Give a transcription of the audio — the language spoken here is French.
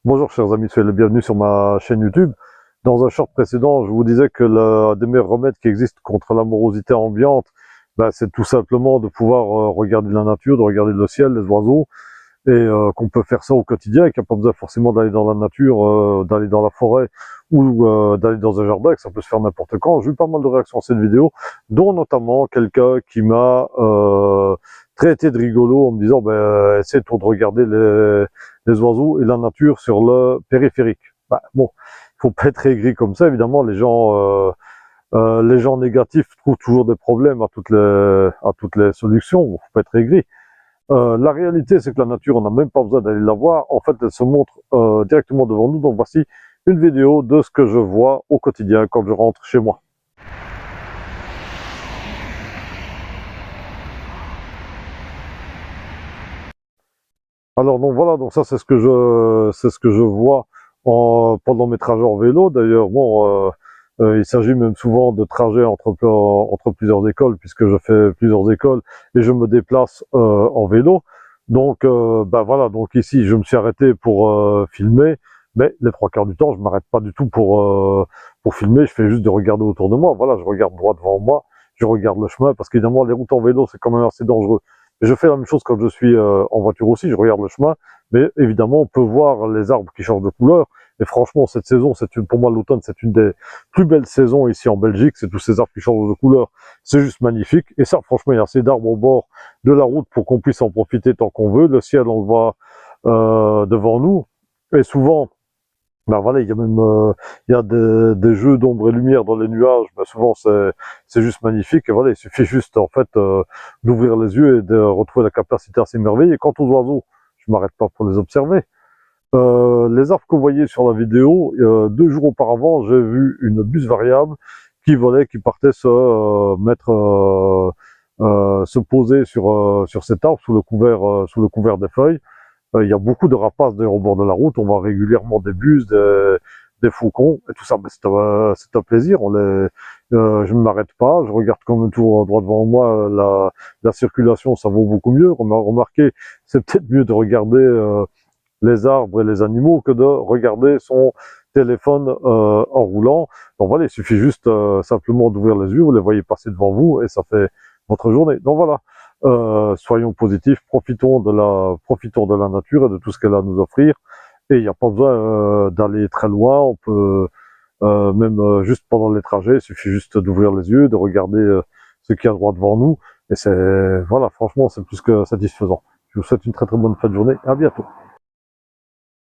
Bonjour chers amis, soyez les bienvenus sur ma chaîne YouTube. Dans un short précédent, je vous disais que l'un des meilleurs remèdes qui existent contre la morosité ambiante, c'est tout simplement de pouvoir regarder la nature, de regarder le ciel, les oiseaux, et qu'on peut faire ça au quotidien, et qu'il n'y a pas besoin forcément d'aller dans la nature, d'aller dans la forêt ou d'aller dans un jardin, que ça peut se faire n'importe quand. J'ai eu pas mal de réactions à cette vidéo, dont notamment quelqu'un qui m'a traité de rigolo en me disant essaie de regarder les oiseaux et la nature sur le périphérique. Bon, il faut pas être aigri comme ça, évidemment. Les gens négatifs trouvent toujours des problèmes à toutes les solutions. Il faut pas être aigri. La réalité, c'est que la nature, on n'a même pas besoin d'aller la voir. En fait, elle se montre directement devant nous. Donc voici une vidéo de ce que je vois au quotidien quand je rentre chez moi. Alors donc voilà, donc ça c'est ce que je vois pendant mes trajets en vélo. D'ailleurs, bon, il s'agit même souvent de trajets entre plusieurs écoles, puisque je fais plusieurs écoles et je me déplace en vélo. Donc voilà, donc ici je me suis arrêté pour filmer, mais les trois quarts du temps je m'arrête pas du tout pour filmer. Je fais juste de regarder autour de moi. Voilà, je regarde droit devant moi, je regarde le chemin, parce qu'évidemment les routes en vélo c'est quand même assez dangereux. Je fais la même chose quand je suis en voiture aussi, je regarde le chemin, mais évidemment on peut voir les arbres qui changent de couleur. Et franchement, cette saison, pour moi l'automne, c'est une des plus belles saisons ici en Belgique. C'est tous ces arbres qui changent de couleur, c'est juste magnifique. Et ça, franchement, il y a assez d'arbres au bord de la route pour qu'on puisse en profiter tant qu'on veut. Le ciel, on le voit devant nous. Et souvent, voilà, il y a même des jeux d'ombre et lumière dans les nuages. Souvent c'est juste magnifique. Et voilà, il suffit juste en fait d'ouvrir les yeux et de retrouver la capacité à s'émerveiller. Et quant aux oiseaux, je m'arrête pas pour les observer. Les arbres que vous voyez sur la vidéo, 2 jours auparavant, j'ai vu une buse variable qui volait, qui partait se poser sur cet arbre sous le couvert des feuilles. Il y a beaucoup de rapaces d'ailleurs au bord de la route. On voit régulièrement des buses, des faucons et tout ça. C'est un plaisir. Je ne m'arrête pas. Je regarde quand même tout droit devant moi. La circulation, ça vaut beaucoup mieux. Remarquez, c'est peut-être mieux de regarder les arbres et les animaux que de regarder son téléphone en roulant. Donc voilà, il suffit juste simplement d'ouvrir les yeux. Vous les voyez passer devant vous et ça fait votre journée. Donc voilà. Soyons positifs, profitons de la nature et de tout ce qu'elle a à nous offrir. Et il n'y a pas besoin d'aller très loin. On peut même juste pendant les trajets, il suffit juste d'ouvrir les yeux, de regarder ce qu'il y a droit devant nous. Et voilà, franchement, c'est plus que satisfaisant. Je vous souhaite une très très bonne fin de journée. À bientôt.